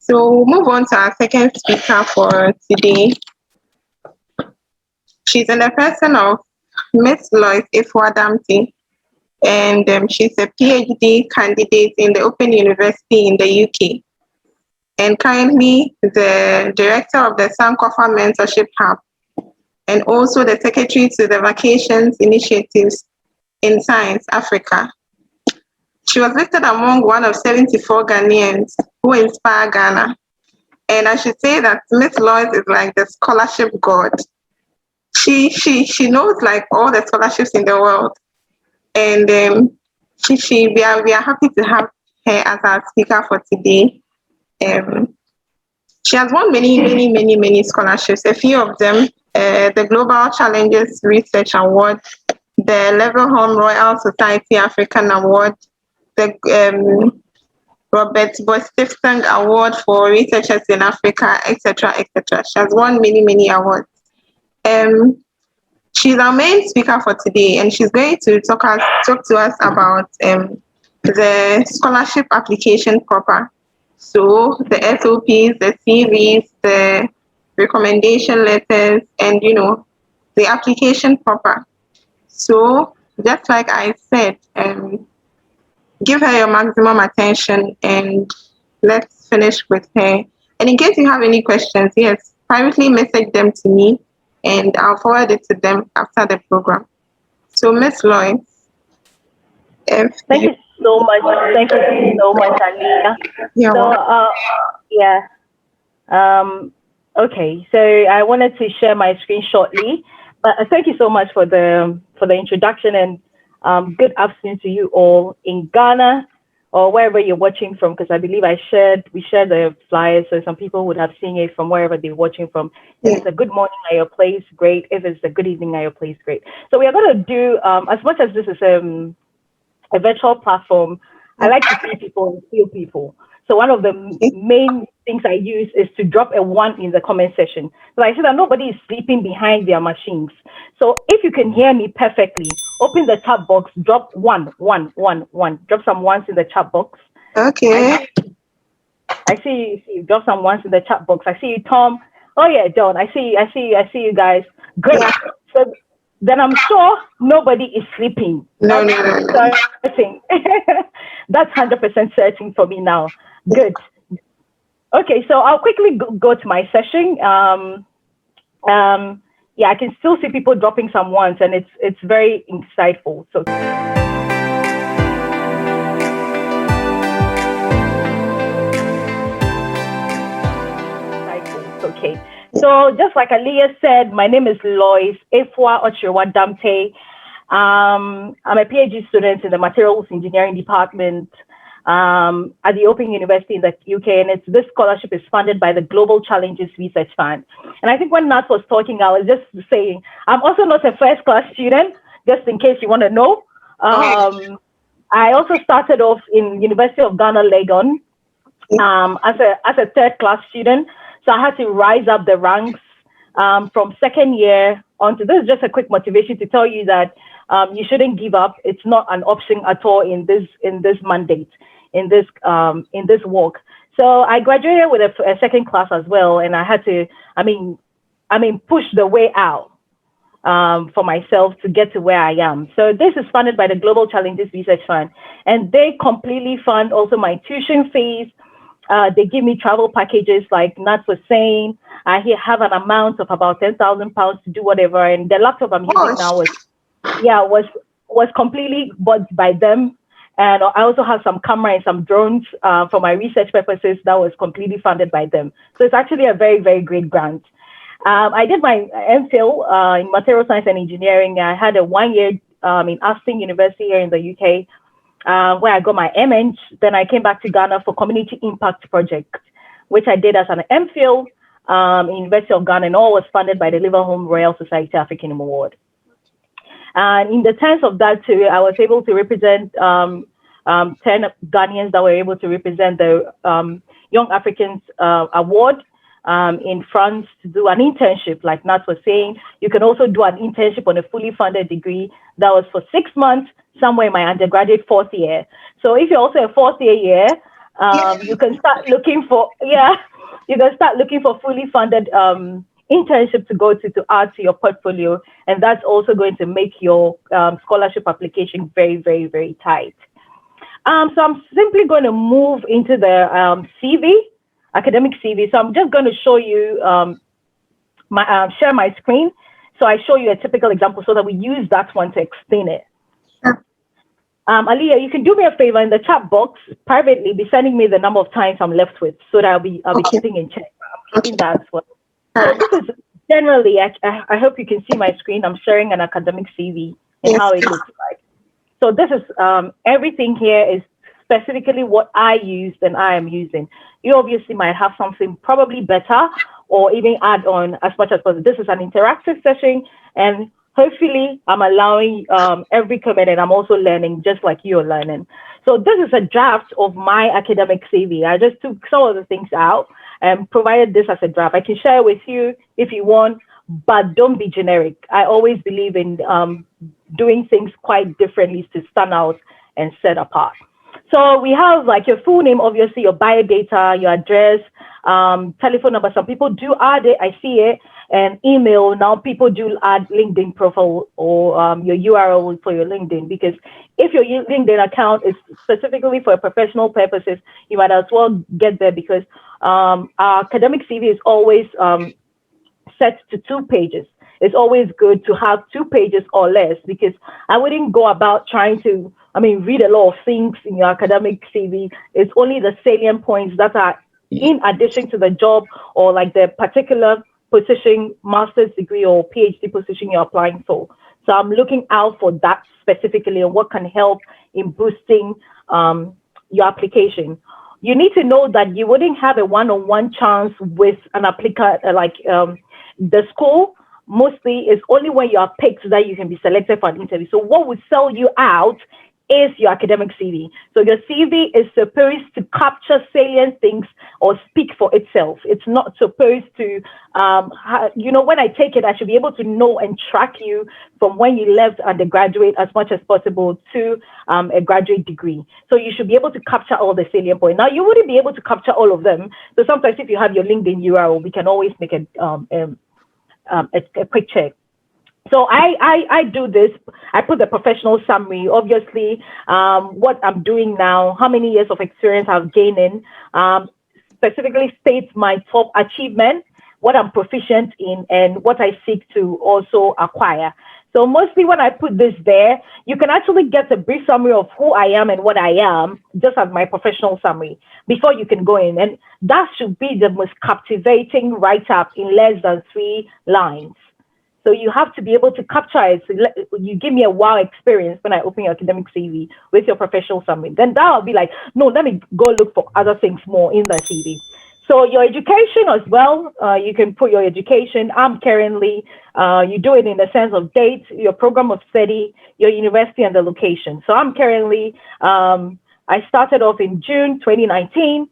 So we'll move on to our second speaker for today. She's in the person of Miss Lois Okyerewaa Damptey, and she's a PhD candidate in the Open University in the UK, and currently the director of the Sankofa Mentorship Hub, and also the secretary to the Vacations Initiatives in Science Africa. She was listed among one of 74 Ghanaians who inspire Ghana. And I should say that Miss Lois is like the scholarship god. She knows like all the scholarships in the world. And we are happy to have her as our speaker for today. She has won many scholarships. A few of them, the Global Challenges Research Award, the Leverhulme Royal Society African Award, the Robert Boy-Stiftung Award for Researchers in Africa, etc., etc. She has won many awards. She's our main speaker for today, and she's going to talk to us about the scholarship application proper. So the SOPs, the CVs, the recommendation letters, and the application proper. So just like I said, give her your maximum attention and let's finish with her. And in case you have any questions, yes, privately message them to me and I'll forward it to them after the program. So Miss Lois. Thank you so much. Thank you so much, Aliyah. Okay, so I wanted to share my screen shortly, but thank you so much for the introduction, and good afternoon to you all in Ghana or wherever you're watching from, because I believe we shared the flyers, so some people would have seen it from wherever they're watching from. If it's a good morning at your place, great. If it's a good evening at your place, great. So we are going to do, as much as this is a virtual platform, I like to see people and feel people. So one of the main things I use is to drop a 1 in the comment section. So I see that nobody is sleeping behind their machines. So if you can hear me perfectly, open the chat box, drop 1. Drop some 1s in the chat box. Okay. I see you drop some 1s in the chat box. I see you, Tom. Oh yeah, John. I see you guys. Great. So then I'm sure nobody is sleeping. No. That's 100% certain for me now. Good. Okay, so I'll quickly go to my session. Yeah, I can still see people dropping some ones, and it's very insightful. So. Okay. So just like Aliyah said, my name is Lois Okyerewaa Damptey. I'm a PhD student in the Materials Engineering Department at the Open University in the UK, and this scholarship is funded by the Global Challenges Research Fund. And I think when Nat was talking, I was just saying, I'm also not a first-class student, just in case you want to know. I also started off in University of Ghana, Legon, as a third-class student. So I had to rise up the ranks from second year on to this. Is just a quick motivation to tell you that you shouldn't give up. It's not an option at all in this mandate, in this walk. So I graduated with a second class as well, and I had to, push the way out for myself to get to where I am. So this is funded by the Global Challenges Research Fund, and they completely fund also my tuition fees. They give me travel packages, like Nat was saying. I have an amount of about £10,000 to do whatever, and the laptop I'm using now was completely bought by them. And I also have some camera and some drones for my research purposes that was completely funded by them. So it's actually a very, very great grant. I did my MPhil in Material Science and Engineering. I had a 1 year in Aston University here in the UK. Where I got my MN. Then I came back to Ghana for Community Impact Project, which I did as an MPhil in University of Ghana, and all was funded by the Leverhulme Royal Society African Award. And in the terms of that too, I was able to represent 10 Ghanaians that were able to represent the Young Africans Award in France to do an internship. Like Nat was saying, you can also do an internship on a fully funded degree that was for 6 months, somewhere in my undergraduate 4th year. So if you're also a 4th year, You can start looking for, you can start looking for fully funded internship to go to add to your portfolio. And that's also going to make your scholarship application very, very, very tight. So I'm simply going to move into the CV, academic CV. So I'm just going to show you, share my screen. So I show you a typical example so that we use that one to explain it. Aliyah, you can do me a favor in the chat box privately, be sending me the number of times I'm left with, so that I'll be keeping in check. I'm keeping that as well. So this is generally, I hope you can see my screen. I'm sharing an academic CV and how it looks like. So this is everything here is specifically what I used and I am using. You obviously might have something probably better or even add on as much as possible. This is an interactive session, and hopefully I'm allowing every comment, and I'm also learning just like you're learning. So this is a draft of my academic CV. I just took some of the things out and provided this as a draft. I can share it with you if you want, but don't be generic. I always believe in doing things quite differently to stand out and set apart. So we have like your full name, obviously your bio data, your address, telephone number. Some people do add it, I see it, and email. Now people do add LinkedIn profile or your URL for your LinkedIn, because if your LinkedIn account is specifically for professional purposes, you might as well get there, because our academic CV is always set to 2 pages. It's always good to have 2 pages or less, because I wouldn't go about trying to, read a lot of things in your academic CV. It's only the salient points that are in addition to the job or like the particular position, master's degree or PhD position you're applying for. So I'm looking out for that specifically and what can help in boosting your application. You need to know that you wouldn't have a one-on-one chance with an applicant, the school mostly is only when you are picked that you can be selected for an interview. So what would sell you out is your academic CV. So your CV is supposed to capture salient things or speak for itself. It's not supposed to, when I take it, I should be able to know and track you from when you left undergraduate as much as possible to a graduate degree. So you should be able to capture all the salient points. Now, you wouldn't be able to capture all of them. So sometimes if you have your LinkedIn URL, we can always make a quick check. So I do this. I put the professional summary, obviously, what I'm doing now, how many years of experience I've gained in, specifically states my top achievement, what I'm proficient in, and what I seek to also acquire. So mostly when I put this there, you can actually get a brief summary of who I am and what I am, just as my professional summary, before you can go in. And that should be the most captivating write-up in less than 3 lines. So you have to be able to capture it. So you give me a wow experience when I open your academic CV with your professional summary. Then that'll be like, no, let me go look for other things more in the CV. So your education as well, you can put your education. I'm currently, you do it in the sense of date, your program of study, your university, and the location. So I'm currently, I started off in June 2019.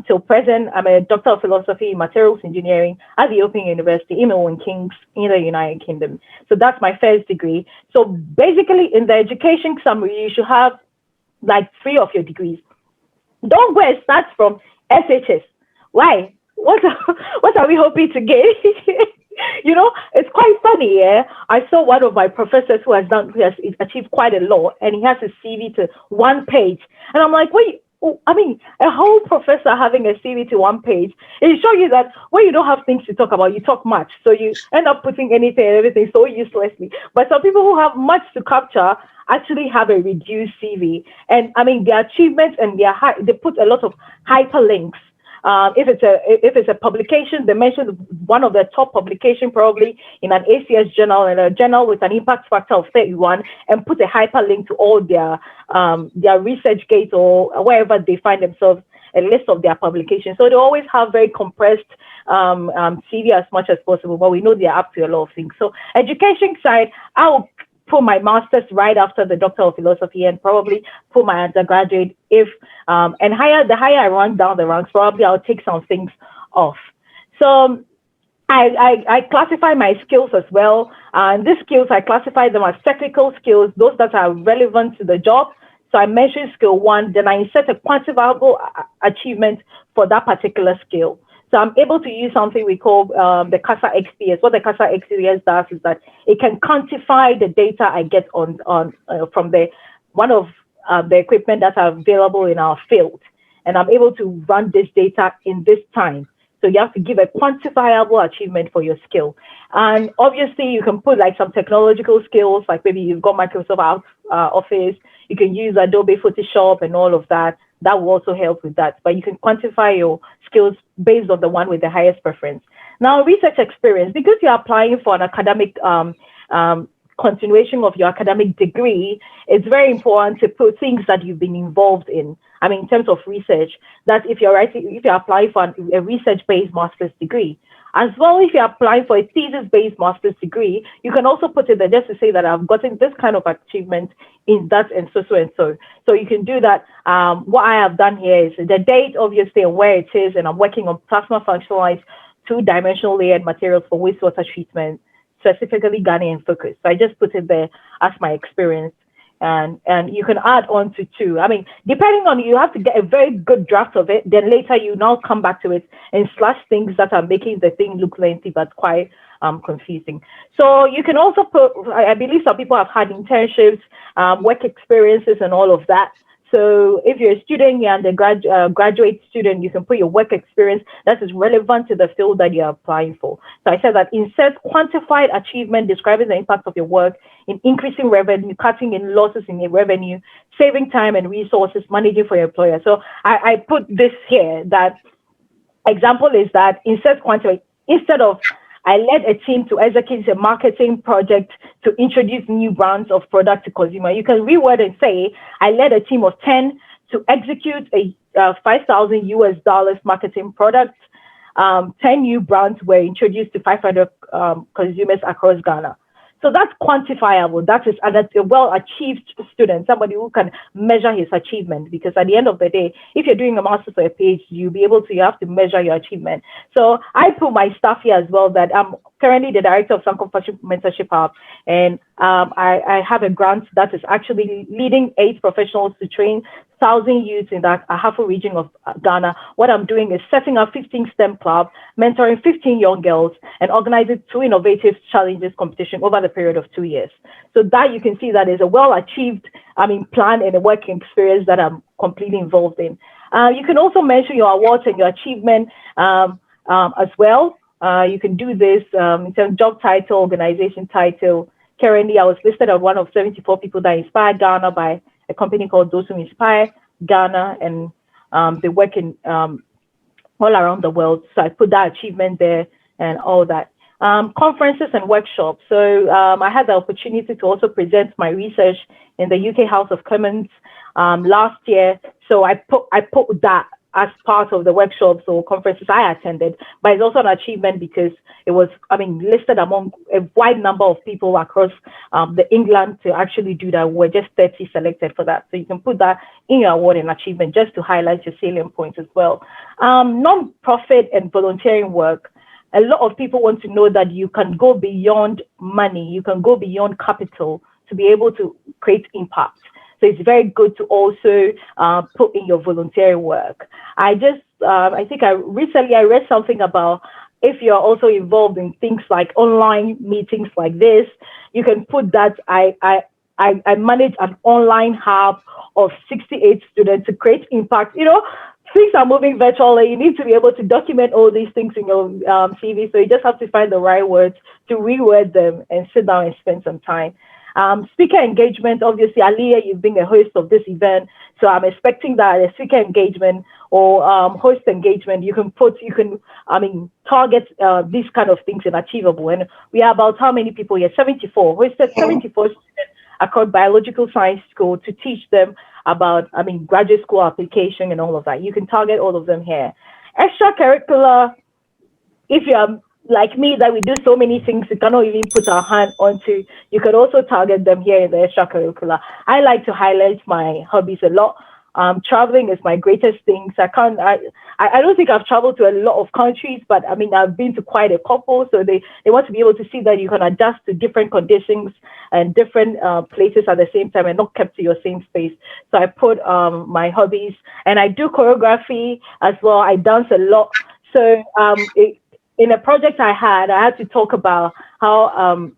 Till present, I'm a Doctor of Philosophy in Materials Engineering at the Open University in Milton Keynes in the United Kingdom. So that's my first degree. So basically, in the education summary, you should have like 3 of your degrees. Don't go and start from SHS. Why? What are we hoping to get? It's quite funny. Yeah, I saw one of my professors who has achieved quite a lot, and he has his CV to 1 page, and I'm like, wait. A whole professor having a CV to 1 page, it shows you that when you don't have things to talk about, you talk much. So you end up putting anything and everything so uselessly. But some people who have much to capture actually have a reduced CV. And their achievements and they put a lot of hyperlinks. If it's a publication, they mention one of the top publication probably in an ACS journal and a journal with an impact factor of 31, and put a hyperlink to all their research gates or wherever they find themselves, a list of their publications. So they always have very compressed CV as much as possible, but we know they're up to a lot of things. So education side, I will put my master's right after the Doctor of Philosophy, and probably put my undergraduate the higher I run down the ranks, probably I'll take some things off. So I classify my skills as well. And these skills, I classify them as technical skills, those that are relevant to the job, So I measure skill 1, then I insert a quantifiable achievement for that particular skill. So I'm able to use something we call the CASA XPS. What the CASA XPS does is that it can quantify the data I get from one of the equipment that are available in our field. And I'm able to run this data in this time. So you have to give a quantifiable achievement for your skill. And obviously you can put like some technological skills, like maybe you've got Microsoft Office, you can use Adobe Photoshop and all of that. That will also help with that. But you can quantify your skills based on the one with the highest preference. Now, research experience, because you're applying for an academic continuation of your academic degree, it's very important to put things that you've been involved in. I mean, in terms of research, that if you're applying for a research-based master's degree, as well, if you're applying for a thesis-based master's degree, you can also put it there just to say that I've gotten this kind of achievement in that and so and so. So you can do that. What I have done here is the date, obviously, and where it is, and I'm working on plasma functionalized 2-dimensional layered materials for wastewater treatment, specifically Ghanaian focus. So I just put it there as my experience. And you can add on to 2. I mean, depending on, you have to get a very good draft of it. Then later you now come back to it and slash things that are making the thing look lengthy but quite confusing. So you can also put, I believe some people have had internships, work experiences and all of that. So if you're a student, you're the graduate student, you can put your work experience that is relevant to the field that you're applying for. So I said that insert quantified achievement describing the impact of your work in increasing revenue, cutting in losses in your revenue, saving time and resources, managing for your employer. So I put this here, that example is that insert quantified, instead of I led a team to execute a marketing project to introduce new brands of product to consumer. You can reword and say, I led a team of 10 to execute a $5,000 marketing product. 10 new brands were introduced to 500 consumers across Ghana. So that's quantifiable. That's a well-achieved student, somebody who can measure his achievement, because at the end of the day, if you're doing a master's or a PhD, you have to measure your achievement. So I put my stuff here as well, that I'm currently the director of Sanko Mentorship Hub, and I have a grant that is actually leading 8 professionals to train 1,000 youths in that Ahafo region of Ghana. What I'm doing is setting up 15 STEM clubs, mentoring 15 young girls, and organizing 2 innovative challenges competition over the period of 2 years. So that you can see that is a well-achieved, plan and a working experience that I'm completely involved in. You can also mention your awards and your achievement as well. You can do this in terms of job title, organization title. Currently, I was listed as one of 74 people that inspired Ghana by a company called Those Who Inspire Ghana, and they work in all around the world. So I put that achievement there and all that. Conferences and workshops. So I had the opportunity to also present my research in the UK House of Commons last year. So I put that as part of the workshops or conferences I attended, but it's also an achievement because it was, listed among a wide number of people across the England to actually do that. We're just 30 selected for that. So you can put that in your award and achievement just to highlight your salient points as well. Non-profit and volunteering work. A lot of people want to know that you can go beyond money, you can go beyond capital to be able to create impact. So it's very good to also put in your volunteering work. I think recently I read something about if you're also involved in things like online meetings like this, you can put that I manage an online hub of 68 students to create impact. Things are moving virtually. You need to be able to document all these things in your CV. So you just have to find the right words to reword them and sit down and spend some time. Speaker engagement, obviously, Aliyah, you've been a host of this event. So I'm expecting that a speaker engagement or host engagement, you can target these kind of things in Achievable. And we are about how many people here? 74. Hosted 74 students across biological science school to teach them about, graduate school application and all of that. You can target all of them here. Extracurricular, if you're like me, that we do so many things we cannot even put our hand onto, you can also target them here in the extracurricular. I like to highlight my hobbies a lot. Traveling is my greatest thing. So I don't think I've traveled to a lot of countries, but I mean, I've been to quite a couple. So they want to be able to see that you can adjust to different conditions and different places at the same time and not kept to your same space. So I put my hobbies, and I do choreography as well. I dance a lot. So in a project I had to talk about how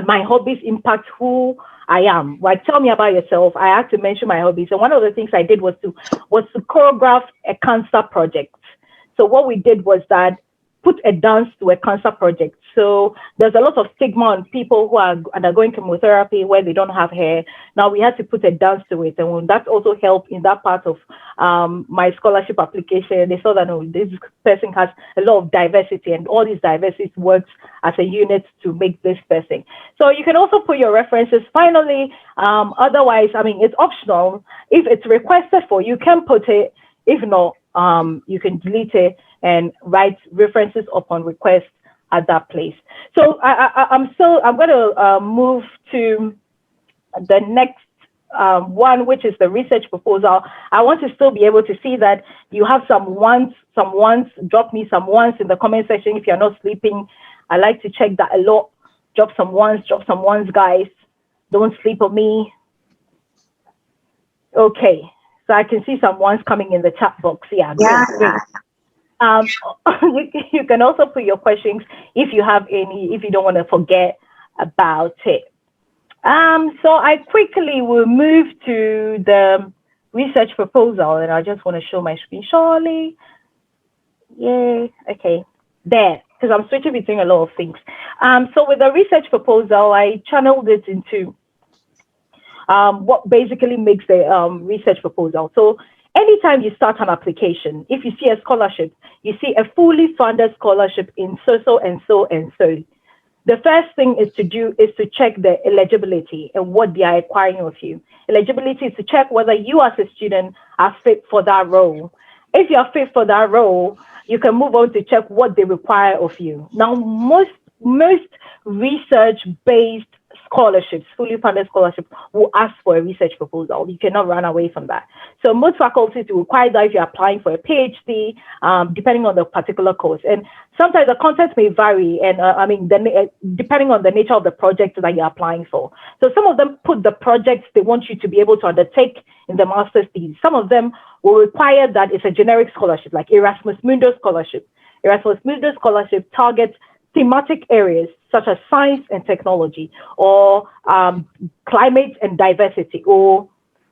my hobbies impact who I am. Like, tell me about yourself. I had to mention my hobbies. And one of the things I did was to choreograph a cancer project. So what we did was that put a dance to a cancer project. So there's a lot of stigma on people who are undergoing chemotherapy where they don't have hair. Now we had to put a dance to it. And that also helped in that part of my scholarship application. They saw that, no, this person has a lot of diversity, and all these diversity works as a unit to make this person. So you can also put your references. Finally, otherwise, I mean, it's optional. If it's requested for, you can put it. If not, you can delete it and write references upon request at that place. So I'm going to move to the next one, which is the research proposal. I want to still be able to see that you have some ones. Drop me some ones in the comment section if you're not sleeping. I like to check that a lot. Drop some ones, guys. Don't sleep on me. Okay, so I can see some ones coming in the chat box. Yeah. Great. You can also put your questions if you have any, if you don't want to forget about it. So I quickly will move to the research proposal, and I just want to show my screen shortly. Yay. Okay, there, because I'm switching between a lot of things. So with the research proposal, I channeled it into what basically makes the research proposal. So anytime you start an application, if you see a scholarship, you see a fully funded scholarship in so and so. The first thing is to check the eligibility and what they are acquiring of you. Eligibility is to check whether you as a student are fit for that role. If you are fit for that role, you can move on to check what they require of you. Now, most research-based scholarships, fully funded scholarships, will ask for a research proposal. You cannot run away from that. So most faculties will require that if you're applying for a PhD, depending on the particular course. And sometimes the content may vary, and depending on the nature of the project that you're applying for. So some of them put the projects they want you to be able to undertake in the master's thesis. Some of them will require that it's a generic scholarship, like Erasmus Mundus Scholarship. Erasmus Mundus Scholarship targets thematic areas such as science and technology, or climate and diversity, or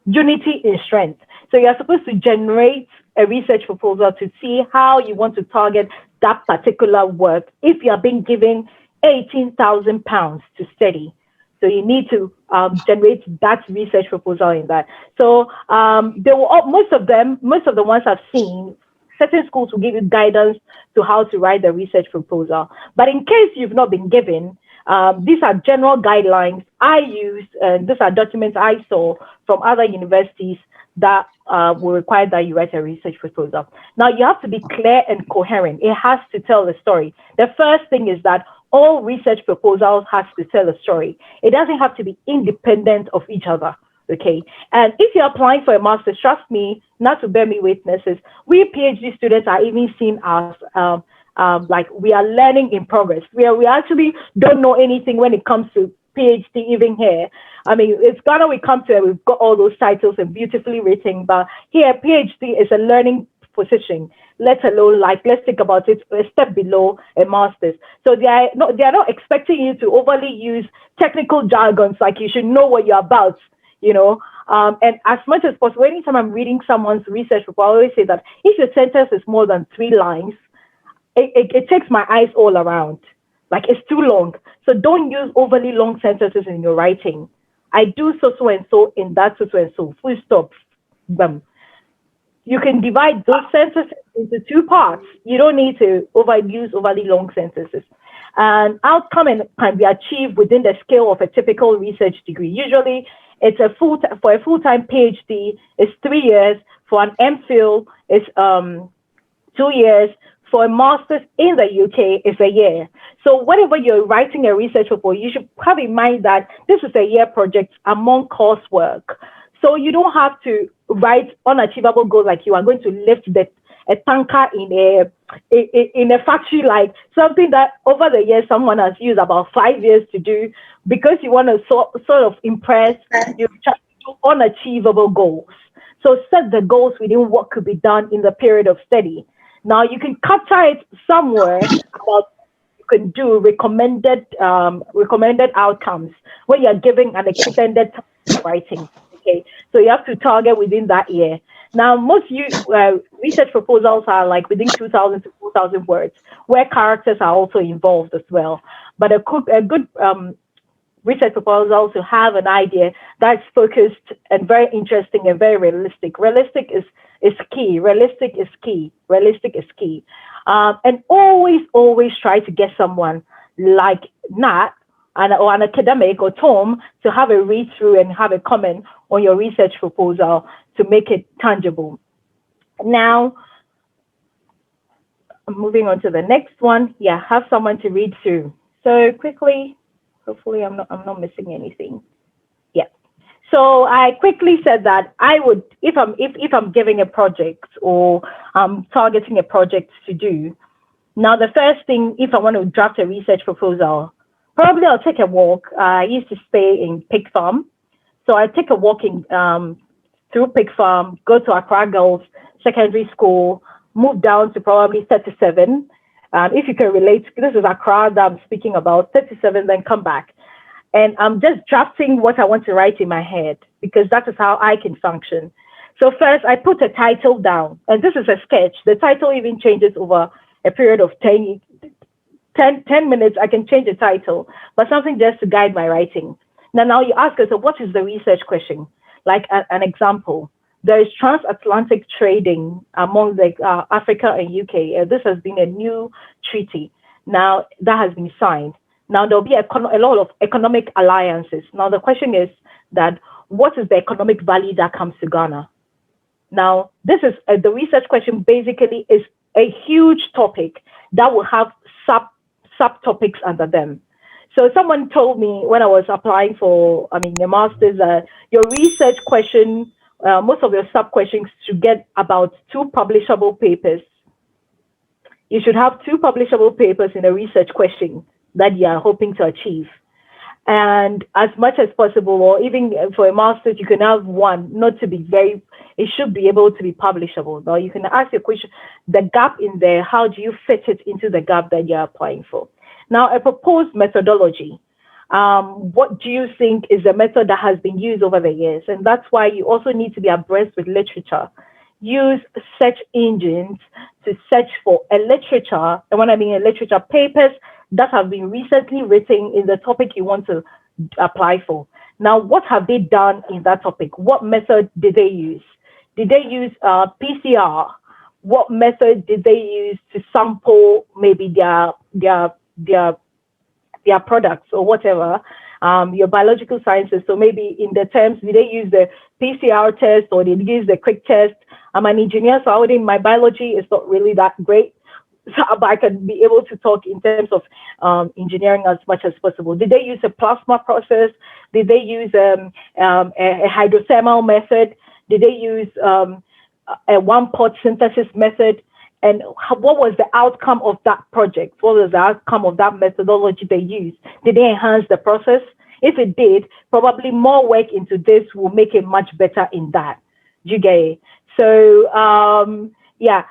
unity in strength. So you're supposed to generate a research proposal to see how you want to target that particular work if you are being given £18,000 to study. So you need to generate that research proposal in that. So there were most of the ones I've seen, certain schools will give you guidance to how to write the research proposal. But in case you've not been given, these are general guidelines I used, and these are documents I saw from other universities that will require that you write a research proposal. Now, you have to be clear and coherent. It has to tell the story. The first thing is that all research proposals has to tell a story. It doesn't have to be independent of each other. Okay, and if you're applying for a master's, trust me, not to bear me witnesses, we PhD students are even seen as like we are learning in progress. We actually don't know anything when it comes to PhD even here. I mean, it's Ghana we come to, we've got all those titles and beautifully written, but here PhD is a learning position, let alone, like, let's think about it, a step below a master's. So they are not expecting you to overly use technical jargons, like you should know what you're about. You know, and as much as possible, anytime I'm reading someone's research report, I always say that if your sentence is more than 3 lines, it takes my eyes all around. Like, it's too long. So don't use overly long sentences in your writing. I do so and so in that so and so. Full stop. You can divide those sentences into 2 parts. You don't need to use overly long sentences. And outcome can be achieved within the scale of a typical research degree. Usually, it's for a full-time PhD, it's 3 years. For an MPhil, it's 2 years. For a master's in the UK, it's a year. So whenever you're writing a research report, you should have in mind that this is a year project among coursework. So you don't have to write unachievable goals like you are going to lift a tanker in a factory, like something that over the years someone has used about 5 years to do, because you want to sort of impress. You try to do unachievable goals. So set the goals within what could be done in the period of study. Now you can capture it somewhere about you can do recommended outcomes when you're giving an extended time of writing. Okay, so you have to target within that year. Now, most research proposals are like within 2,000 to 4,000 words, where characters are also involved as well. But a good research proposal to have an idea that's focused and very interesting and very realistic. Realistic is key. Realistic is key. Realistic is key. And always try to get someone like Nat or an academic or Tom to have a read through and have a comment on your research proposal to make it tangible. Now, I'm moving on to the next one. Yeah, have someone to read through. So quickly, hopefully I'm not missing anything. Yeah. So I quickly said that I would, if I'm giving a project or I'm targeting a project to do. Now, the first thing, if I want to draft a research proposal, probably I'll take a walk. I used to stay in Pig Farm. So I take a walk through Pig Farm, go to Accra Girls Secondary School, move down to probably 37. If you can relate, this is Accra that I'm speaking about, 37, then come back. And I'm just drafting what I want to write in my head, because that is how I can function. So first, I put a title down, and this is a sketch. The title even changes over a period of 10 minutes. I can change the title, but something just to guide my writing. Now you ask us, so what is the research question? Like an example, there is transatlantic trading among Africa and UK. This has been a new treaty now that has been signed. Now there'll be a lot of economic alliances. Now the question is that what is the economic value that comes to Ghana? Now this is the research question. Basically, is a huge topic that will have subtopics under them. So someone told me when I was applying for, a master's, your research question, most of your sub-questions should get about 2 publishable papers. You should have 2 publishable papers in a research question that you are hoping to achieve. And as much as possible, or even for a master's, you can have 1, not to be very, it should be able to be publishable. Now you can ask your question, the gap in there, how do you fit it into the gap that you're applying for? Now, a proposed methodology. What do you think is the method that has been used over the years? And that's why you also need to be abreast with literature. Use search engines to search for a literature, and when I mean a literature, papers that have been recently written in the topic you want to apply for. Now, what have they done in that topic? What method did they use? Did they use PCR? What method did they use to sample maybe their products or whatever, your biological sciences? So maybe in the terms, did they use the PCR test or did they use the quick test? I'm an engineer, so I would think my biology is not really that great. So, but I can be able to talk in terms of engineering as much as possible. Did they use a plasma process? Did they use a hydrothermal method? Did they use a one-pot synthesis method? And what was the outcome of that project? What was the outcome of that methodology they used? Did they enhance the process? If it did, probably more work into this will make it much better in that. Do you get it? So, yeah.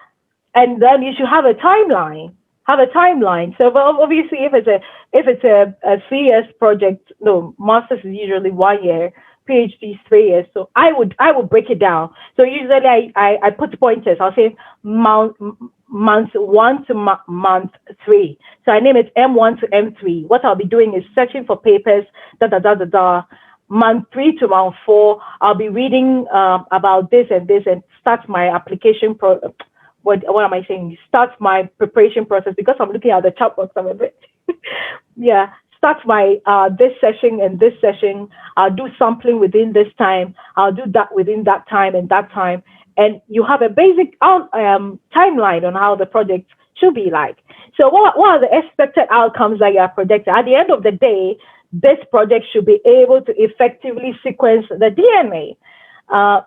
And then you should have a timeline. So obviously, if it's a 3 years project, no, master's is usually 1 year, PhD is 3 years. So I would break it down. So usually I put pointers. I'll say month 1 to month 3. So I name it M1 to M3. What I'll be doing is searching for papers. Month 3 to month 4, I'll be reading about this and start my application what am I saying? Start my preparation process, because I'm looking at the chat box. I'm a bit, yeah. Start my this session and this session. I'll do sampling within this time. I'll do that within that time and that time. And you have a basic timeline on how the project should be like. So what are the expected outcomes that you are projecting? At the end of the day, this project should be able to effectively sequence the DNA.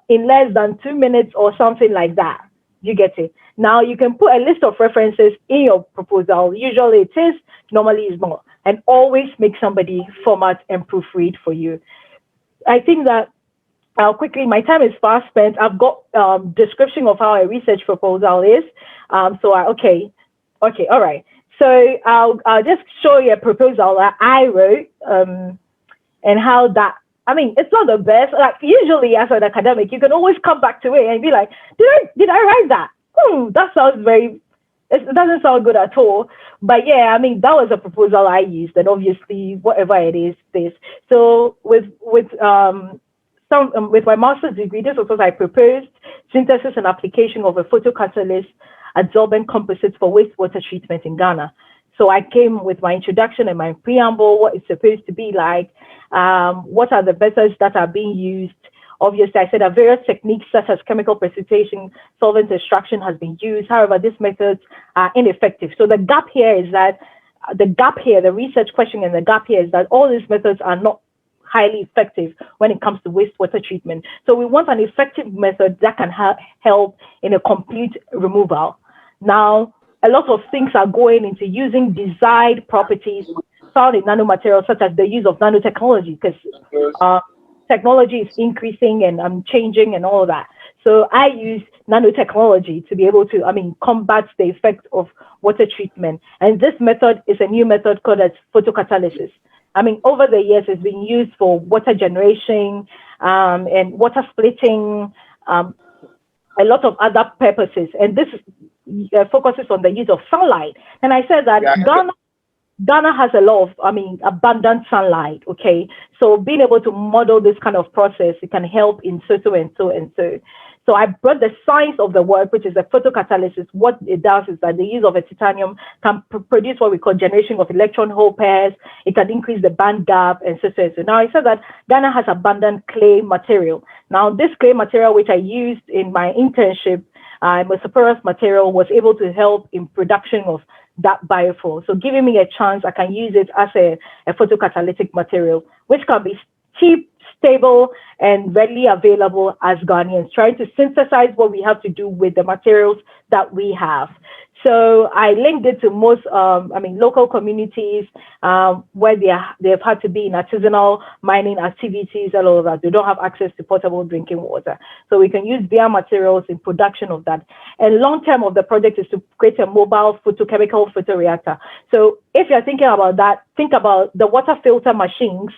in less than 2 minutes or something like that. You get it? Now you can put a list of references in your proposal. Usually it is, normally it's not. And always make somebody format and proofread for you. I think that quickly, my time is fast spent. I've got description of how a research proposal is. Okay, all right. So I'll just show you a proposal that I wrote and how that, I mean, it's not the best. Like usually as an academic, you can always come back to it and be like, did I write that? That sounds it doesn't sound good at all. But yeah, I mean, that was a proposal I used, and obviously whatever it is, this. So with my master's degree, this was what I proposed: synthesis and application of a photocatalyst adsorbent composites for wastewater treatment in Ghana. So I came with my introduction and my preamble, what it's supposed to be like, what are the methods that are being used. Obviously, I said that various techniques such as chemical precipitation, solvent extraction has been used. However, these methods are ineffective. So the gap here is that, the research question and the gap here is that all these methods are not highly effective when it comes to wastewater treatment. So we want an effective method that can help in a complete removal. Now, a lot of things are going into using desired properties found in nanomaterials, such as the use of nanotechnology, because technology is increasing and changing and all that. So I use nanotechnology to be able to, combat the effect of water treatment. And this method is a new method called as photocatalysis. Over the years, it's been used for water generation and water splitting, a lot of other purposes. And this focuses on the use of sunlight. And I said that Ghana has a lot of, abundant sunlight, okay? So being able to model this kind of process, it can help in so and so and so. So I brought the science of the work, which is a photocatalysis. What it does is that the use of a titanium can produce what we call generation of electron hole pairs. It can increase the band gap and so. Now I said that Ghana has abundant clay material. Now this clay material, which I used in my internship, a porous material, was able to help in production of that biofuel. So giving me a chance, I can use it as a photocatalytic material, which can be cheap, stable, and readily available as Ghanaians, trying to synthesize what we have to do with the materials that we have. So I linked it to most, local communities where they've had to be in artisanal mining activities and all of that. They don't have access to potable drinking water. So we can use their materials in production of that. And long term of the project is to create a mobile photochemical photoreactor. So if you're thinking about that, think about the water filter machines.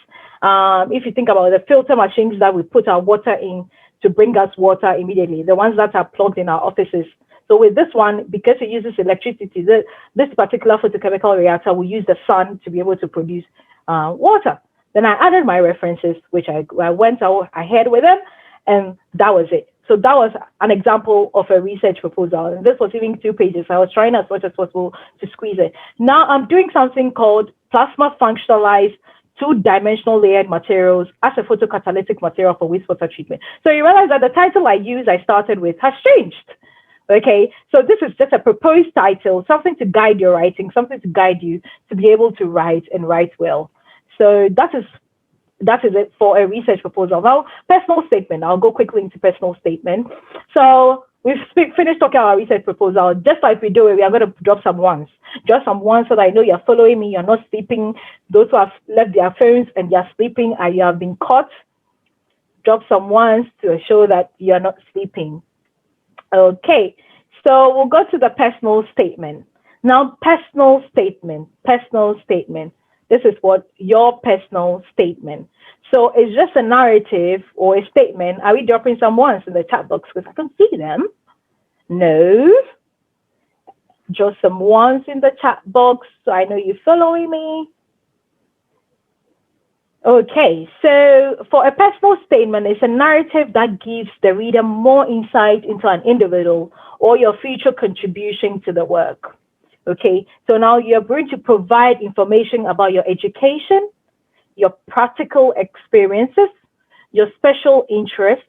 If you think about the filter machines that we put our water in to bring us water immediately, the ones that are plugged in our offices. So with this one, because it uses electricity, this particular photochemical reactor will use the sun to be able to produce water. Then I added my references, which I went ahead with them, and that was it. So that was an example of a research proposal. And this was even 2 pages. I was trying as much as possible to squeeze it. Now I'm doing something called plasma functionalized 2-dimensional layered materials as a photocatalytic material for wastewater treatment. So you realize that the title I started with has changed. Okay, so this is just a proposed title, something to guide your writing, something to guide you to be able to write and write well. So that is it for a research proposal. Now, personal statement. I'll go quickly into personal statement. So we've finished talking about our research proposal. Just like we do it, we are going to drop some ones. Just some ones so that I know you're following me, you're not sleeping. Those who have left their phones and you're sleeping and you have been caught, drop some ones to show that you're not sleeping. Okay, so we'll go to the personal statement. Now, personal statement. This is what your personal statement. So it's just a narrative or a statement. Are we dropping some ones in the chat box? Because I can see them. No. Drop some ones in the chat box so I know you're following me. Okay, so for a personal statement, it's a narrative that gives the reader more insight into an individual or your future contribution to the work. Okay, so now you're going to provide information about your education, your practical experiences, your special interests,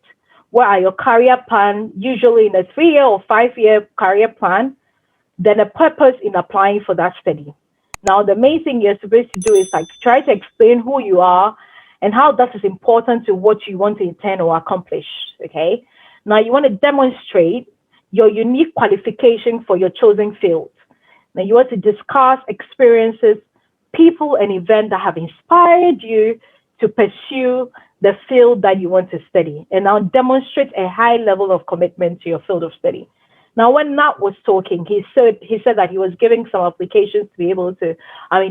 what are your career plan, usually in a 3-year or 5-year career plan, then a purpose in applying for that study. Now, the main thing you're supposed to do is try to explain who you are and how that is important to what you want to intend or accomplish, okay? Now, you want to demonstrate your unique qualification for your chosen field. Now, you want to discuss experiences, people, and events that have inspired you to pursue the field that you want to study, and now demonstrate a high level of commitment to your field of study. Now, when Nat was talking, he said that he was giving some applications to be able to,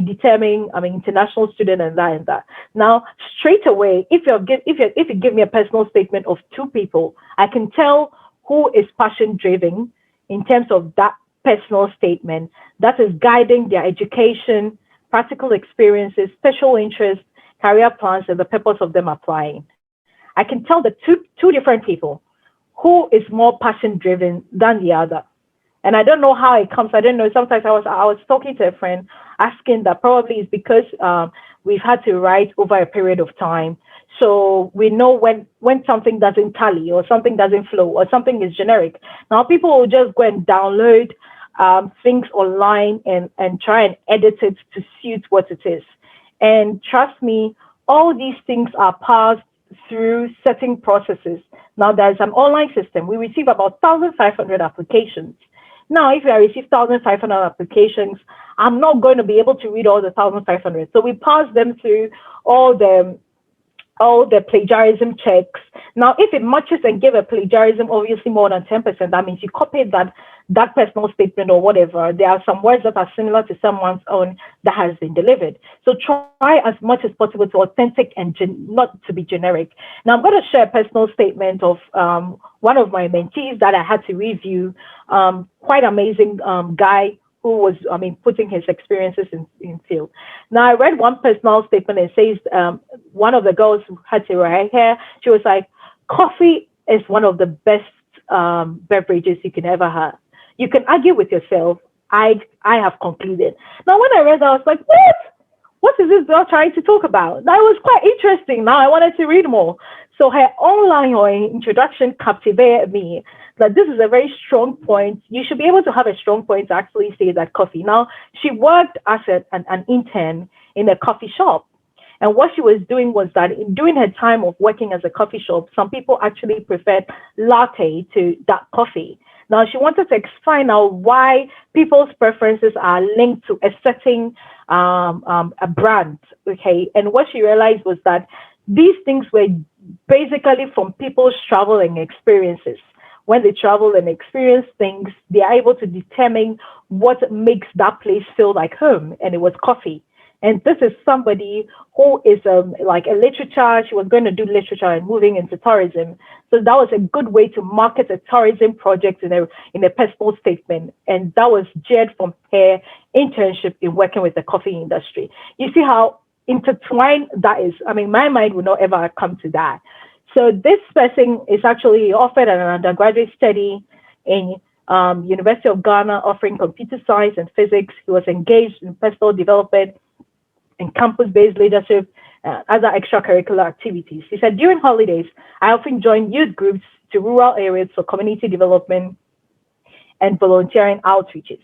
determine, international student and that and that. Now, straight away, if you give me a personal statement of two people, I can tell who is passion driven in terms of that personal statement that is guiding their education, practical experiences, special interests, career plans, and the purpose of them applying. I can tell the two different people who is more passion driven than the other. And I don't know how it comes. I don't know. Sometimes I was talking to a friend asking that probably is because we've had to write over a period of time. So we know when something doesn't tally or something doesn't flow or something is generic. Now people will just go and download things online and try and edit it to suit what it is. And trust me, all these things are passed through certain processes. Now there's an online system. We receive about 1,500 applications. Now, if I receive 1,500 applications, I'm not going to be able to read all the 1,500. So we pass them through all the plagiarism checks. Now, if it matches and give a plagiarism, obviously more than 10%, that means you copied that personal statement or whatever. There are some words that are similar to someone's own that has been delivered. So try as much as possible to authentic and not to be generic. Now, I'm going to share a personal statement of one of my mentees that I had to review. Quite amazing guy who was, putting his experiences in field. Now, I read one personal statement and says, one of the girls who had to write here, she was like, coffee is one of the best beverages you can ever have. You can argue with yourself. I have concluded. Now, when I read that, I was like, what? What is this girl trying to talk about? That was quite interesting. Now I wanted to read more. So her online or introduction captivated me. That this is a very strong point. You should be able to have a strong point to actually say that coffee. Now, she worked as an intern in a coffee shop. And what she was doing was that during her time of working as a coffee shop, some people actually preferred latte to dark coffee. Now, she wanted to explain out why people's preferences are linked to a certain a brand, okay? And what she realized was that these things were basically from people's travel and experiences. When they travel and experience things, they are able to determine what makes that place feel like home, and it was coffee. And this is somebody who is like a literature. She was going to do literature and moving into tourism. So that was a good way to market a tourism project in a personal statement. And that was geared from her internship in working with the coffee industry. You see how intertwined that is. My mind would not ever come to that. So this person is actually offered an undergraduate study in University of Ghana, offering computer science and physics. He was engaged in personal development and campus-based leadership, other extracurricular activities. He said, during holidays, I often join youth groups to rural areas for community development and volunteering outreaches.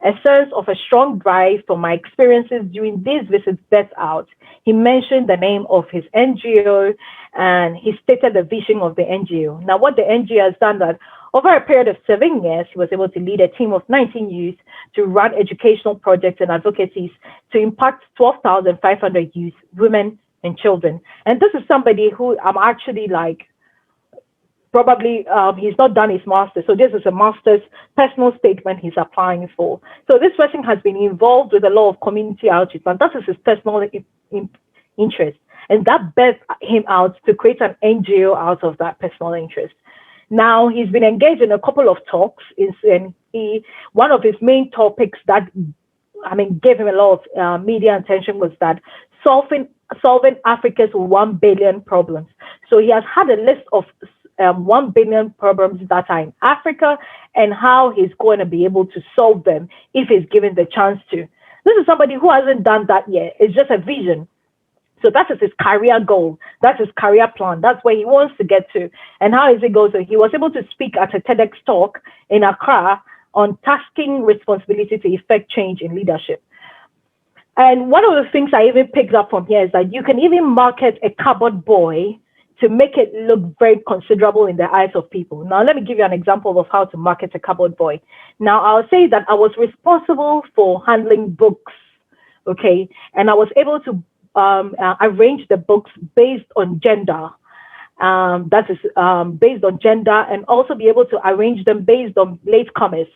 A sense of a strong drive from my experiences during these visits bears out. He mentioned the name of his NGO and he stated the vision of the NGO. Now, what the NGO has done that over a period of 7 years, he was able to lead a team of 19 youth to run educational projects and advocacies to impact 12,500 youth, women, and children. And this is somebody who I'm actually like, probably he's not done his master's. So this is a master's personal statement he's applying for. So this person has been involved with a lot of community outreach, and that is his personal interest. And that bears him out to create an NGO out of that personal interest. Now, he's been engaged in a couple of talks. One of his main topics that, gave him a lot of media attention was that solving Africa's 1 billion problems. So he has had a list of 1 billion problems that are in Africa and how he's going to be able to solve them if he's given the chance to. This is somebody who hasn't done that yet. It's just a vision. So that is his career goal. That's his career plan. That's where he wants to get to. And how is it going? So he was able to speak at a TEDx talk in Accra on tasking responsibility to effect change in leadership. And one of the things I even picked up from here is that you can even market a cupboard boy to make it look very considerable in the eyes of people. Now, let me give you an example of how to market a cupboard boy. Now, I'll say that I was responsible for handling books, okay? And I was able to arrange the books based on gender. That is based on gender, and also be able to arrange them based on latecomers.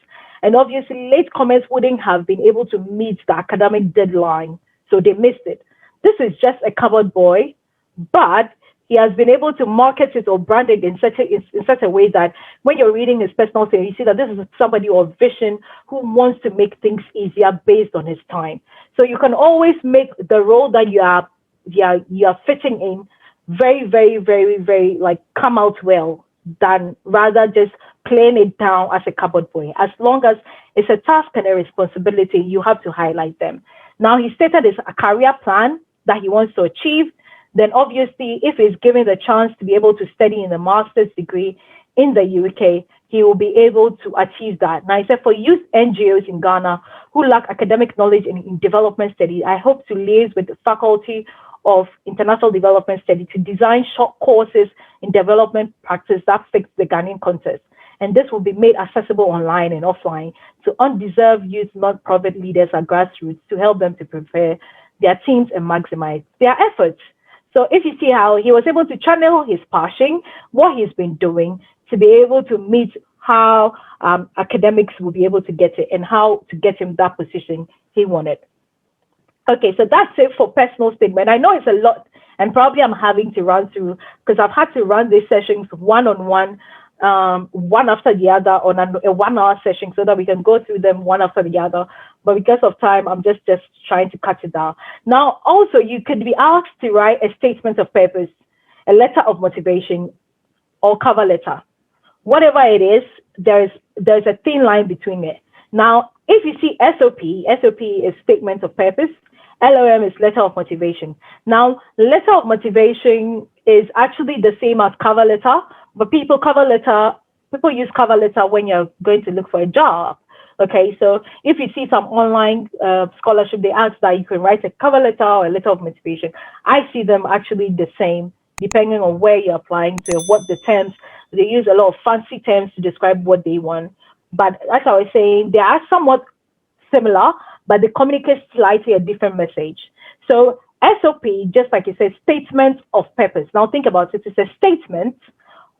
And obviously, latecomers wouldn't have been able to meet the academic deadline, so they missed it. This is just a cupboard boy, but he has been able to market it or brand it in such a way that when you're reading his personal thing, you see that this is somebody of vision who wants to make things easier based on his time. So you can always make the role that you are fitting in very, very, very, very like come out well, than rather just playing it down as a cupboard boy. As long as it's a task and a responsibility, you have to highlight them. Now, he stated his career plan that he wants to achieve. Then obviously, if he's given the chance to be able to study in a master's degree in the UK, he will be able to achieve that. Now, he said for youth NGOs in Ghana who lack academic knowledge in development studies, I hope to liaise with the Faculty of International Development Studies to design short courses in development practice that fits the Ghanaian context. And this will be made accessible online and offline to undeserved youth non-profit leaders and grassroots to help them to prepare their teams and maximize their efforts. So if you see how he was able to channel his passion, what he's been doing to be able to meet how academics will be able to get it and how to get him that position he wanted. Okay, so that's it for personal statement. I know it's a lot, and probably I'm having to run through because I've had to run these sessions one-on-one, one after the other on a 1 hour session so that we can go through them one after the other. But because of time, I'm just trying to cut it down. Now, also, you could be asked to write a statement of purpose, a letter of motivation, or cover letter. Whatever it is, there's a thin line between it. Now, if you see SOP is statement of purpose, LOM is letter of motivation. Now, letter of motivation is actually the same as cover letter, but people use cover letter when you're going to look for a job. Okay, so if you see some online scholarship, they ask that you can write a cover letter or a letter of motivation. I see them actually the same, depending on where you're applying to, what the terms, they use a lot of fancy terms to describe what they want. But as I was saying, they are somewhat similar, but they communicate slightly a different message. So SOP, just like it says, statement of purpose. Now think about it, it's a statement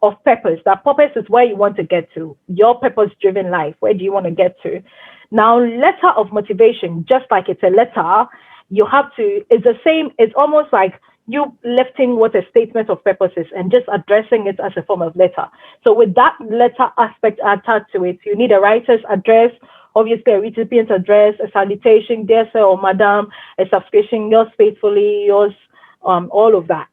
of purpose. That purpose is where you want to get to, your purpose-driven life. Where do you want to get to? Now, letter of motivation, just like it's a letter, you have to, it's the same, it's almost like you lifting what a statement of purpose is and just addressing it as a form of letter. So with that letter aspect attached to it, you need a writer's address, obviously a recipient's address, a salutation, dear sir or madam, a subscription, yours faithfully, yours, all of that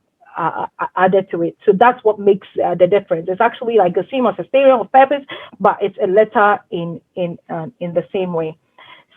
added to it. So that's what makes the difference. It's actually like the same as a statement of purpose, but it's a letter in the same way.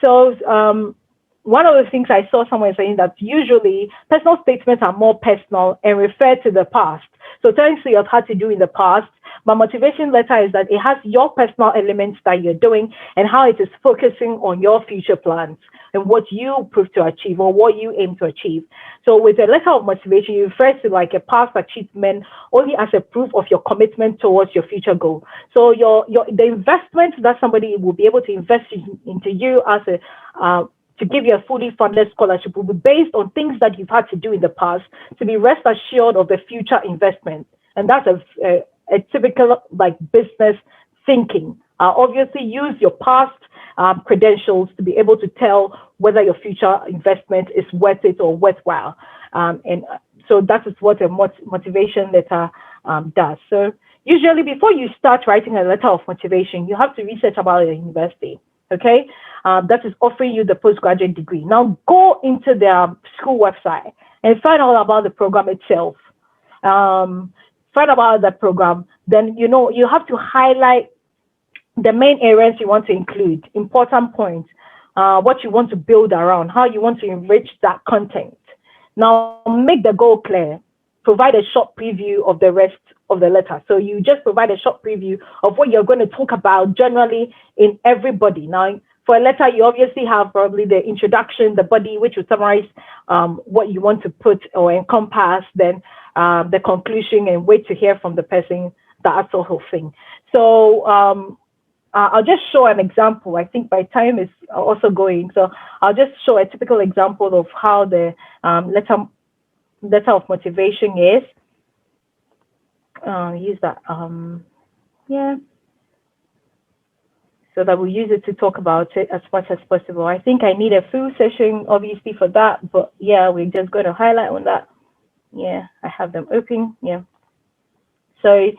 So one of the things I saw somewhere saying that usually personal statements are more personal and refer to the past. So things you've had to do in the past, but motivation letter is that it has your personal elements that you're doing and how it is focusing on your future plans and what you prove to achieve or what you aim to achieve. So with a letter of motivation, you refer to like a past achievement only as a proof of your commitment towards your future goal. So the investment that somebody will be able to invest into you as a to give you a fully funded scholarship will be based on things that you've had to do in the past to be rest assured of the future investment. And that's a typical like business thinking. Obviously use your past credentials to be able to tell whether your future investment is worth it or worthwhile. And so that is what a motivation letter does. So usually before you start writing a letter of motivation, you have to research about your university. Okay, that is offering you the postgraduate degree. Now go into their school website and find out about the program itself. Find about the program. Then, you have to highlight the main areas you want to include, important points, what you want to build around, how you want to enrich that content. Now make the goal clear. Provide a short preview of the rest of the letter. So you just provide a short preview of what you're going to talk about generally in everybody. Now, For a letter, you obviously have probably the introduction, the body, which will summarize what you want to put or encompass, then the conclusion, and wait to hear from the person, that sort of thing. So I'll just show an example. I think my time is also going, so I'll just show a typical example of how the letter of motivation is. Use that, yeah, so that we'll use it to talk about it as much as possible. I think I need a full session, obviously, for that, but yeah, we're just going to highlight on that. Yeah, I have them open, yeah. So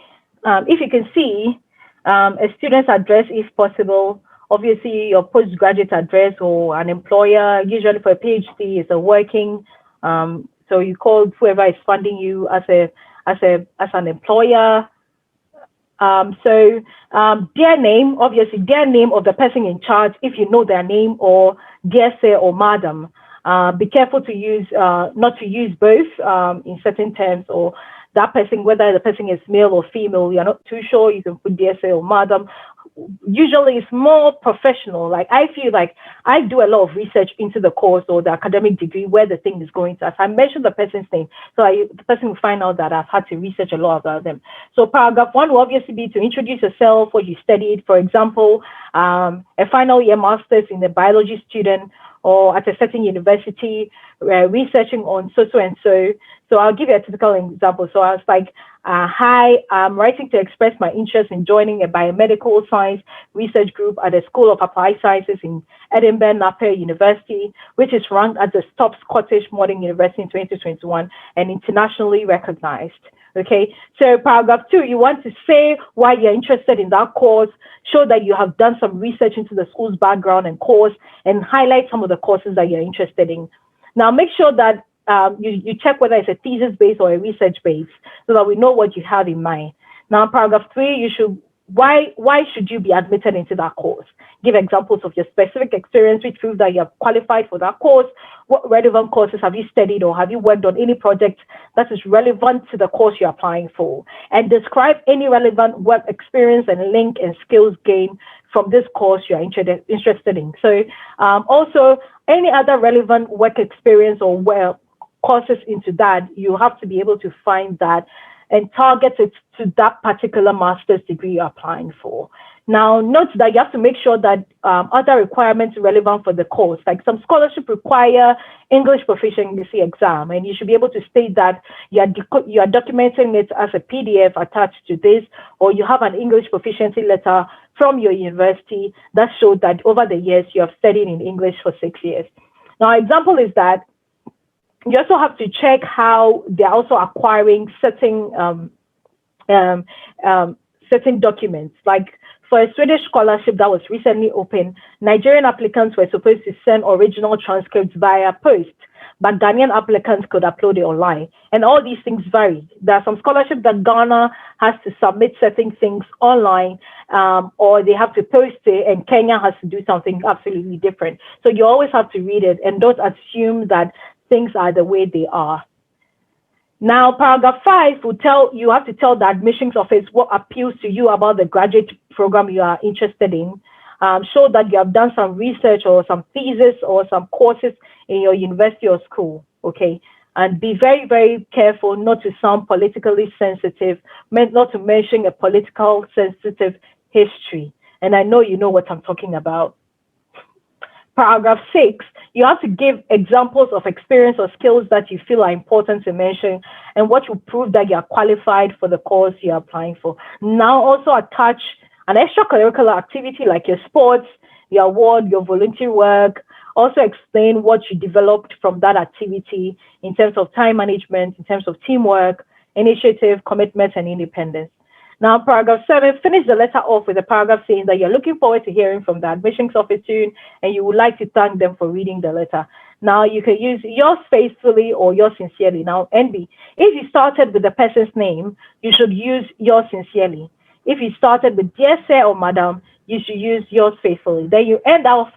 if you can see, a student's address if possible, obviously your postgraduate address or an employer, usually for a PhD is a working, so you call whoever is funding you as an employer. Their name, obviously their name of the person in charge, if you know their name, or dear sir or madam. Be careful to use, not to use both in certain terms, or that person, whether the person is male or female, you're not too sure, you can put dear sir or madam. Usually it's more professional. Like, I feel like I do a lot of research into the course or the academic degree where the thing is going to. As I mentioned the person's name, so the person will find out that I've had to research a lot about them. So paragraph 1 will obviously be to introduce yourself, what you studied. For example, a final year master's in a biology student, or at a certain university, researching on so and so. So I'll give you a typical example. So I was like, hi, I'm writing to express my interest in joining a biomedical science research group at the School of Applied Sciences in Edinburgh, Nat Ato University, which is ranked as the top Scottish modern university in 2021 and internationally recognized. Okay, so paragraph 2, you want to say why you're interested in that course, show that you have done some research into the school's background and course, and highlight some of the courses that you're interested in. Now, make sure that you check whether it's a thesis-based or a research-based, so that we know what you have in mind. Now, paragraph 3, you should, why should you be admitted into that course? Give examples of your specific experience which proves that you are qualified for that course. What relevant courses have you studied, or have you worked on any project that is relevant to the course you're applying for? And describe any relevant work experience and link and skills gained from this course you're interested in. So also, any other relevant work experience or courses into that, you have to be able to find that and target it to that particular master's degree you're applying for. Now, note that you have to make sure that other requirements relevant for the course, like some scholarship require English proficiency exam, and you should be able to state that you are documenting it as a PDF attached to this, or you have an English proficiency letter from your university that shows that over the years you have studied in English for 6 years. Now, example is that you also have to check how they're also acquiring certain certain documents. Like for a Swedish scholarship that was recently open, Nigerian applicants were supposed to send original transcripts via post, but Ghanaian applicants could upload it online. And all these things vary. There are some scholarships that Ghana has to submit certain things online, or they have to post it, and Kenya has to do something absolutely different. So you always have to read it and don't assume that things are the way they are. Now, paragraph 5 will tell you have to tell the admissions office what appeals to you about the graduate program you are interested in. Show that you have done some research or some thesis or some courses in your university or school, okay? And be very, very careful not to sound politically sensitive, not to mention a political sensitive history. And I know you know what I'm talking about. Paragraph 6, you have to give examples of experience or skills that you feel are important to mention and what will prove that you are qualified for the course you're applying for. Now also attach an extracurricular activity like your sports, your award, your volunteer work. Also explain what you developed from that activity in terms of time management, in terms of teamwork, initiative, commitment, and independence. Now, paragraph 7, finish the letter off with a paragraph saying that you're looking forward to hearing from the admissions office soon, and you would like to thank them for reading the letter. Now, you can use yours faithfully or yours sincerely. Now, NB, if you started with the person's name, you should use yours sincerely. If you started with dear sir or madam, you should use yours faithfully. Then you end off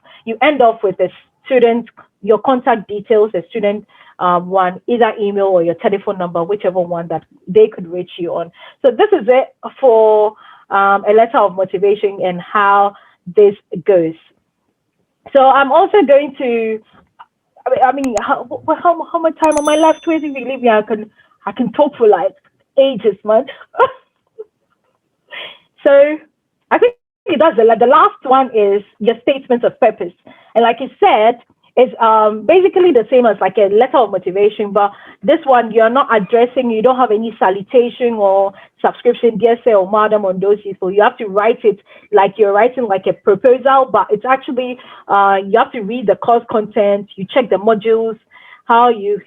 with the student, your contact details, the student one, either email or your telephone number, whichever one that they could reach you on. So this is it for a letter of motivation and how this goes. So I'm also going to, how much time am I left with? If you leave me, I can talk for like ages, man. So I think that's the last one is your statement of purpose. And like you said, it's basically the same as like a letter of motivation, but this one you're not addressing, you don't have any salutation or subscription, dear sir or madam on those people. You have to write it like you're writing like a proposal, but it's actually you have to read the course content, you check the modules, how you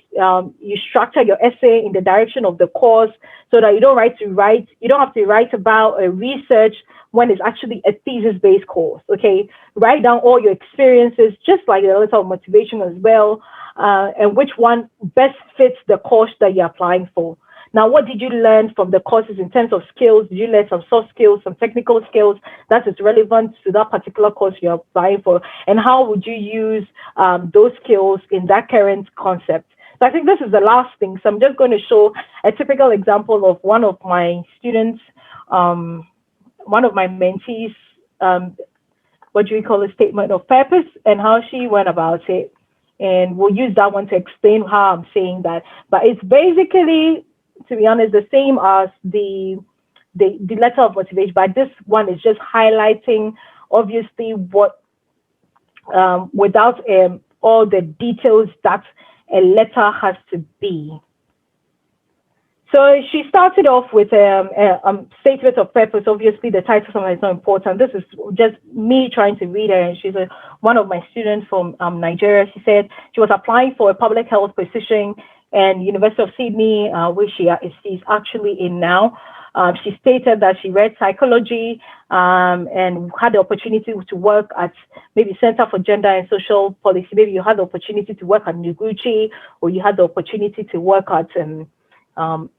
structure your essay in the direction of the course so that you don't have to write about a research when it's actually a thesis-based course. Okay, write down all your experiences, just like the letter of motivation as well, and which one best fits the course that you're applying for. Now, what did you learn from the courses in terms of skills? Did you learn some soft skills, some technical skills that is relevant to that particular course you're applying for? And how would you use those skills in that current concept? So I think this is the last thing. So I'm just going to show a typical example of one of my students, one of my mentees, what do we call a statement of purpose, and how she went about it. And we'll use that one to explain how I'm saying that. But it's basically, to be honest, the same as the letter of motivation, but this one is just highlighting obviously what without all the details that a letter has to be. So she started off with a statement of purpose. Obviously, the title sometimes is not important. This is just me trying to read her, and she's one of my students from Nigeria. She said she was applying for a public health position and University of Sydney, where she's actually in now. She stated that she read psychology and had the opportunity to work at maybe Center for Gender and Social Policy. Maybe you had the opportunity to work at Noguchi, or you had the opportunity to work at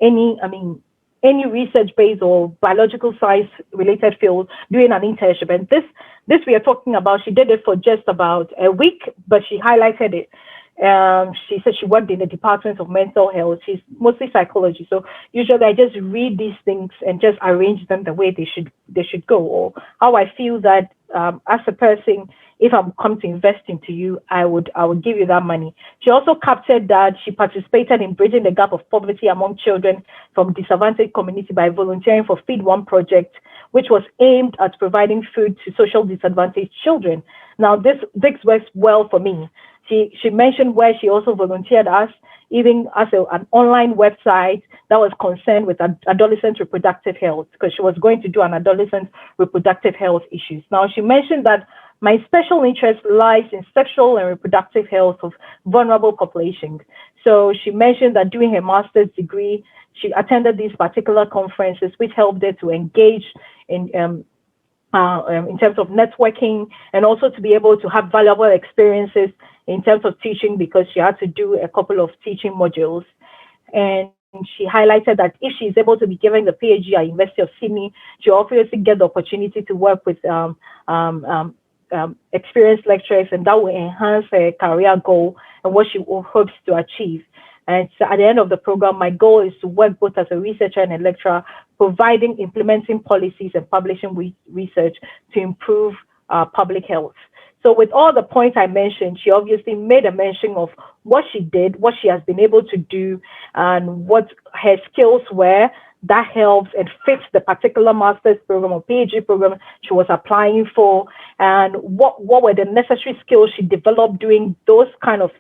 any research-based or biological science-related field doing an internship. And this we are talking about, she did it for just about a week, but she highlighted it. She said she worked in the Department of Mental Health. She's mostly psychology. So usually I just read these things and just arrange them the way they should go, or how I feel that as a person, if I'm come to invest into you, I would give you that money. She also captured that she participated in bridging the gap of poverty among children from disadvantaged community by volunteering for Feed One project, which was aimed at providing food to social disadvantaged children. Now this works well for me. She mentioned where she also volunteered even as an online website that was concerned with adolescent reproductive health, because she was going to do an adolescent reproductive health issues. Now she mentioned that my special interest lies in sexual and reproductive health of vulnerable populations. So she mentioned that during her master's degree, she attended these particular conferences, which helped her to engage in terms of networking, and also to be able to have valuable experiences in terms of teaching, because she had to do a couple of teaching modules. And she highlighted that if she's able to be given the PhD at University of Sydney, she'll obviously get the opportunity to work with experienced lecturers, and that will enhance her career goal and what she hopes to achieve. And so at the end of the program, my goal is to work both as a researcher and a lecturer, implementing policies and publishing research to improve public health. So with all the points I mentioned, she obviously made a mention of what she did, what she has been able to do, and what her skills were that helps and fits the particular master's program or PhD program she was applying for, and what were the necessary skills she developed during those kind of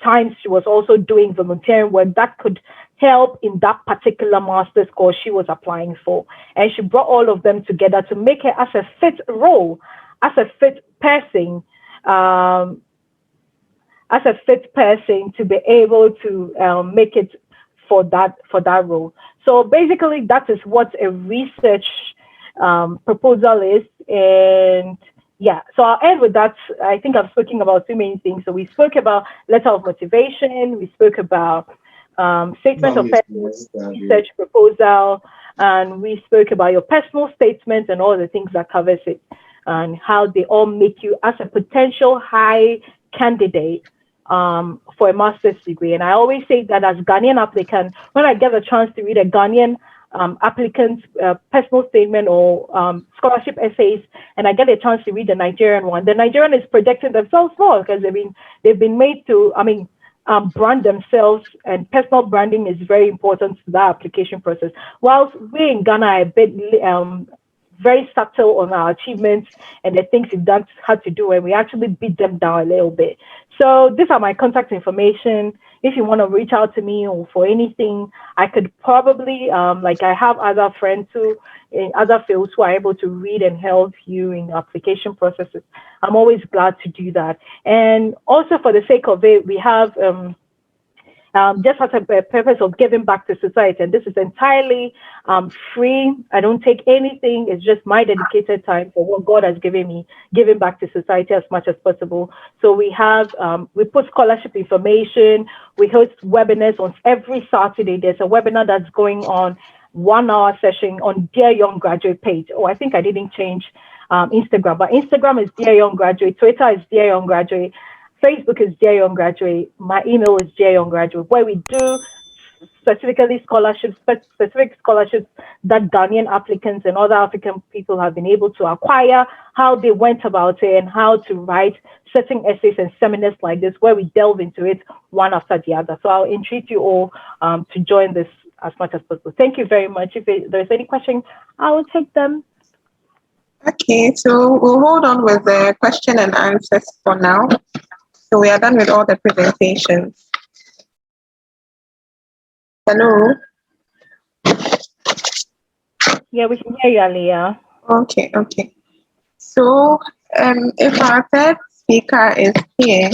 times. She was also doing volunteering work that could help in that particular master's course she was applying for. And she brought all of them together to make her as a fit role, as a fit person, to be able to make it for that role. So basically, that is what a research proposal is. And yeah, so I'll end with that. I think I've spoken about too many things. So we spoke about letter of motivation, we spoke about statement of purpose, research proposal, and we spoke about your personal statement and all the things that covers it, and how they all make you as a potential high candidate for a master's degree. And I always say that as Ghanaian applicant, when I get a chance to read a Ghanaian applicants' personal statement or scholarship essays, and I get a chance to read the Nigerian one. The Nigerian is projecting themselves more because they've been made to, brand themselves, and personal branding is very important to that application process. Whilst we in Ghana are a bit very subtle on our achievements and the things we've had to do, and we actually beat them down a little bit. So these are my contact information. If you want to reach out to me or for anything, I could probably, I have other friends who in other fields who are able to read and help you in application processes. I'm always glad to do that. And also for the sake of it, we have, just as a purpose of giving back to society. And this is entirely free. I don't take anything. It's just my dedicated time for what God has given me, giving back to society as much as possible. So we have, we put scholarship information. We host webinars on every Saturday. There's a webinar that's going on, 1 hour session on Dear Young Graduate page. Oh, I think I didn't change Instagram, but Instagram is Dear Young Graduate. Twitter is Dear Young Graduate. Facebook is Dear Young Graduate. My email is Dear Young Graduate, where we do specific scholarships that Ghanaian applicants and other African people have been able to acquire, how they went about it, and how to write certain essays and seminars like this, where we delve into it one after the other. So I'll entreat you all to join this as much as possible. Thank you very much. If there's any question, I will take them. Okay, so we'll hold on with the question and answers for now. So we are done with all the presentations. Hello? Yeah, we can hear you, Aliyah. Okay. So if our third speaker is here,